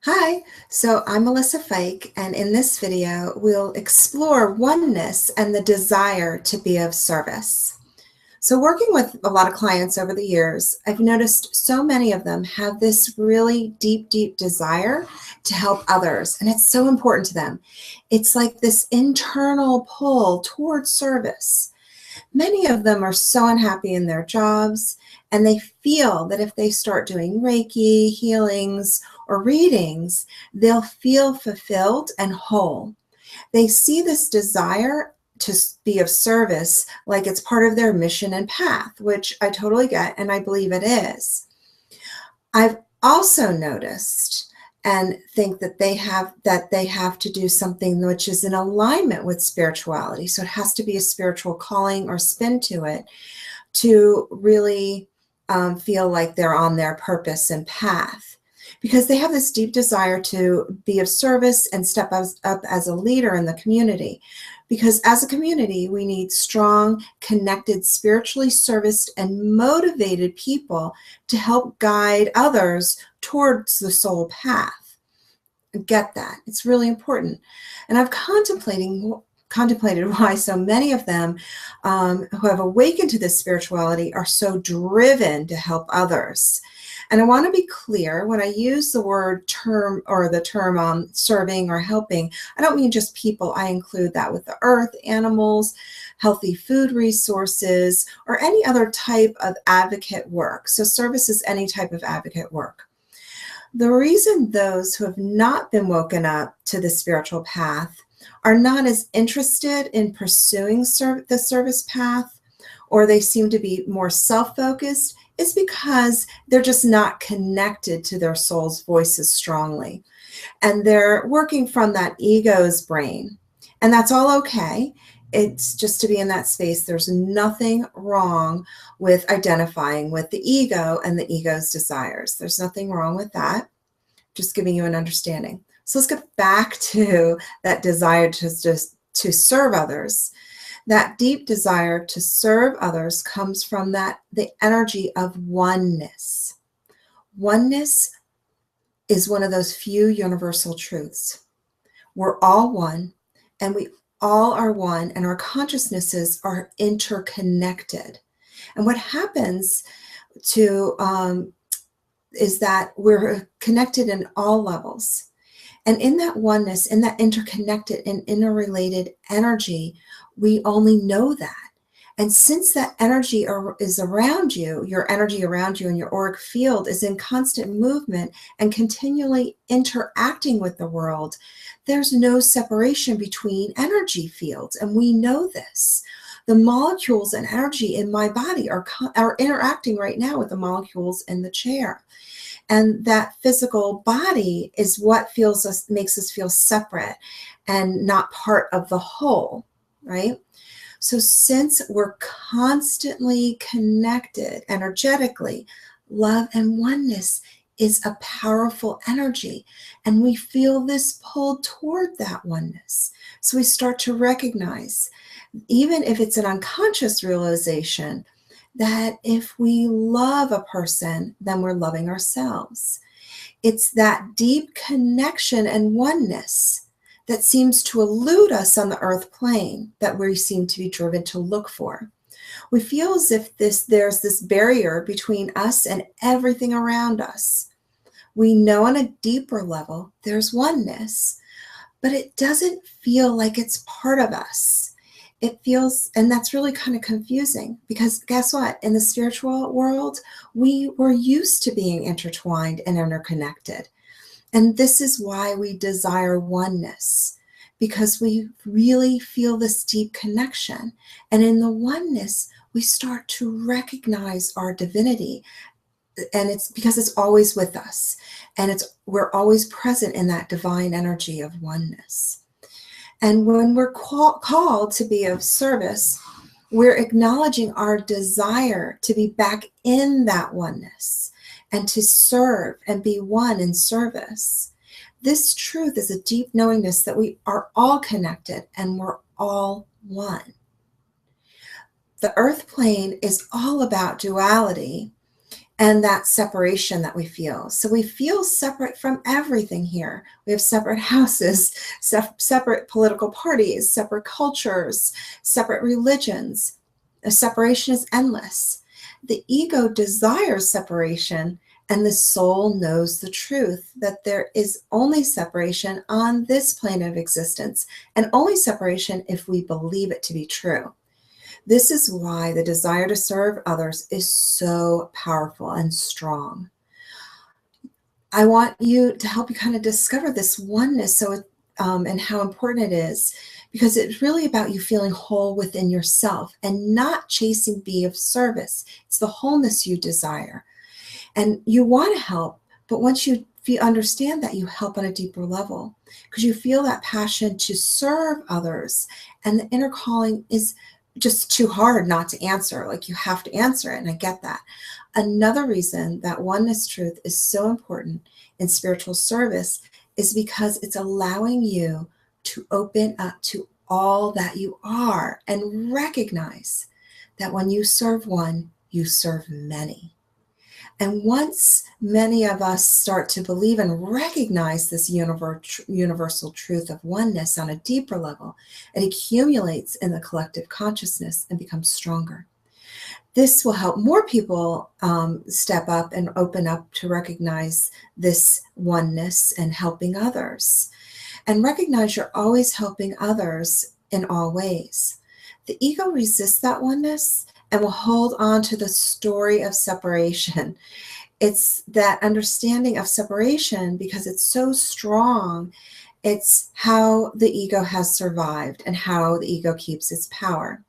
Hi, so I'm Melissa Feick, and in this video, we'll explore oneness and the desire to be of service. So working with a lot of clients over the years, I've noticed so many of them have this really deep, deep desire to help others, and it's so important to them. It's like this internal pull towards service. Many of them are so unhappy in their jobs, and they feel that if they start doing Reiki, healings, or readings, they'll feel fulfilled and whole. They see this desire to be of service like it's part of their mission and path, which I totally get, and I believe it is. I've also noticed and think that they have to do something which is in alignment with spirituality. So it has to be a spiritual calling or spin to it to really feel like they're on their purpose and path, because they have this deep desire to be of service and step up as a leader in the community. Because as a community, we need strong, connected, spiritually serviced, and motivated people to help guide others towards the soul path. Get that? It's really important. And I've contemplated why so many of them who have awakened to this spirituality are so driven to help others. And I want to be clear, when I use the term serving or helping, I don't mean just people. I include that with the earth, animals, healthy food resources, or any other type of advocate work. So service is any type of advocate work. The reason those who have not been woken up to the spiritual path are not as interested in pursuing the service path, or they seem to be more self-focused, is because they're just not connected to their soul's voices strongly. And they're working from that ego's brain. And that's all okay. It's just to be in that space. There's nothing wrong with identifying with the ego and the ego's desires. There's nothing wrong with that. Just giving you an understanding. So let's get back to that desire to serve others. That deep desire to serve others comes from the energy of oneness. Oneness is one of those few universal truths. We're all one, and we all are one, and our consciousnesses are interconnected. And what happens is that we're connected in all levels. And in that oneness, in that interconnected and interrelated energy, we only know that. And since that energy is around you, your energy around you and your auric field is in constant movement and continually interacting with the world, there's no separation between energy fields. And we know this. The molecules and energy in my body are interacting right now with the molecules in the chair. And that physical body is what makes us feel separate and not part of the whole, right? So since we're constantly connected energetically, love and oneness is a powerful energy, and we feel this pull toward that oneness. So we start to recognize, even if it's an unconscious realization, that if we love a person, then we're loving ourselves. It's that deep connection and oneness that seems to elude us on the earth plane that we seem to be driven to look for. We feel as if there's this barrier between us and everything around us. We know on a deeper level there's oneness, but it doesn't feel like it's part of us. It feels, and that's really kind of confusing, because guess what? In the spiritual world, we were used to being intertwined and interconnected. And this is why we desire oneness, because we really feel this deep connection. And in the oneness, we start to recognize our divinity. And it's because it's always with us. And we're always present in that divine energy of oneness. And when we're called to be of service, we're acknowledging our desire to be back in that oneness and to serve and be one in service. This truth is a deep knowingness that we are all connected and we're all one. The earth plane is all about duality, and that separation that we feel. So we feel separate from everything here. We have separate houses, separate political parties, separate cultures, separate religions. The separation is endless. The ego desires separation, and the soul knows the truth that there is only separation on this plane of existence, and only separation if we believe it to be true. This is why the desire to serve others is so powerful and strong. I want you to help you kind of discover this oneness and how important it is, because it's really about you feeling whole within yourself and not chasing be of service. It's the wholeness you desire. And you want to help, but once you understand that, you help on a deeper level because you feel that passion to serve others, and the inner calling is just too hard not to answer. Like, you have to answer it, and I get that. Another reason that oneness truth is so important in spiritual service is because it's allowing you to open up to all that you are and recognize that when you serve one, you serve many. And once many of us start to believe and recognize this universal truth of oneness on a deeper level, it accumulates in the collective consciousness and becomes stronger. This will help more people step up and open up to recognize this oneness and helping others. And recognize you're always helping others in all ways. The ego resists that oneness and will hold on to the story of separation. It's that understanding of separation because it's so strong. It's how the ego has survived and how the ego keeps its power.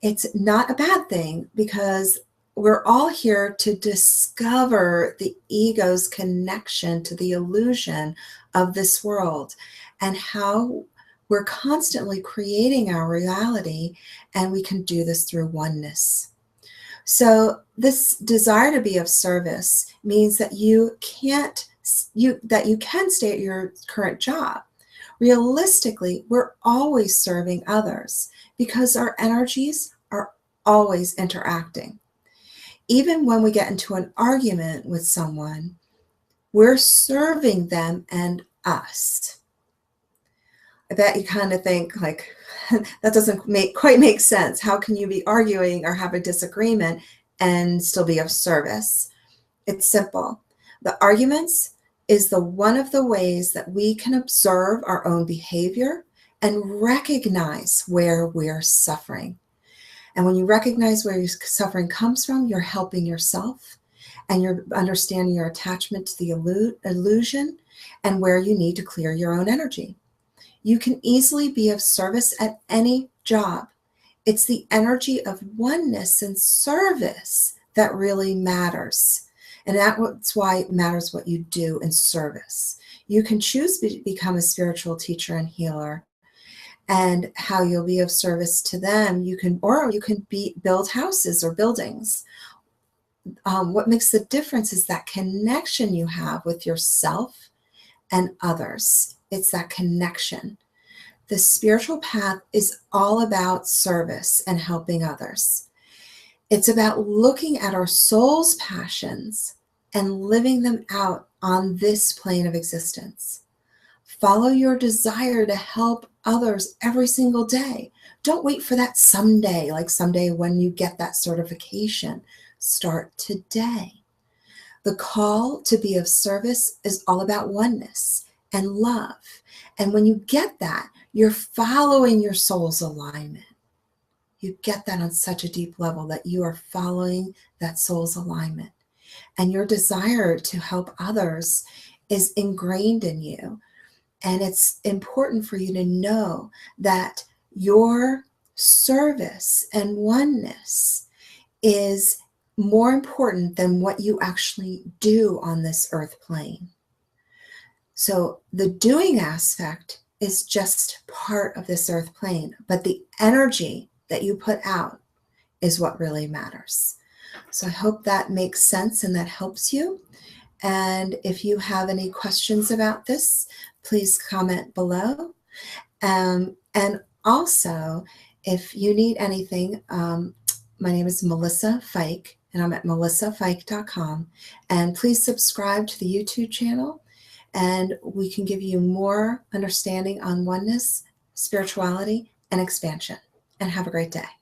It's not a bad thing because we're all here to discover the ego's connection to the illusion of this world and how we're constantly creating our reality, and we can do this through oneness. So this desire to be of service means that you can stay at your current job. Realistically, we're always serving others because our energies are always interacting. Even when we get into an argument with someone, we're serving them and us. I bet you kind of think like, that doesn't quite make sense. How can you be arguing or have a disagreement and still be of service? It's simple. The arguments is one of the ways that we can observe our own behavior and recognize where we're suffering. And when you recognize where your suffering comes from, you're helping yourself, and you're understanding your attachment to the illusion and where you need to clear your own energy. You can easily be of service at any job. It's the energy of oneness and service that really matters. And that's why it matters what you do in service. You can choose to become a spiritual teacher and healer, and how you'll be of service to them. You can build houses or buildings. What makes the difference is that connection you have with yourself and others. It's that connection. The spiritual path is all about service and helping others. It's about looking at our soul's passions and living them out on this plane of existence. Follow your desire to help others every single day. Don't wait for that someday, like someday when you get that certification. Start today. The call to be of service is all about oneness and love. And when you get that, you're following your soul's alignment. You get that on such a deep level that you are following that soul's alignment. And your desire to help others is ingrained in you. And it's important for you to know that your service and oneness is more important than what you actually do on this earth plane. So the doing aspect is just part of this earth plane, but the energy that you put out is what really matters. So I hope that makes sense and that helps you. And if you have any questions about this, please comment below. And also, if you need anything, my name is Melissa Feick, and I'm at melissafeick.com. And please subscribe to the YouTube channel, and we can give you more understanding on oneness, spirituality, and expansion. And have a great day.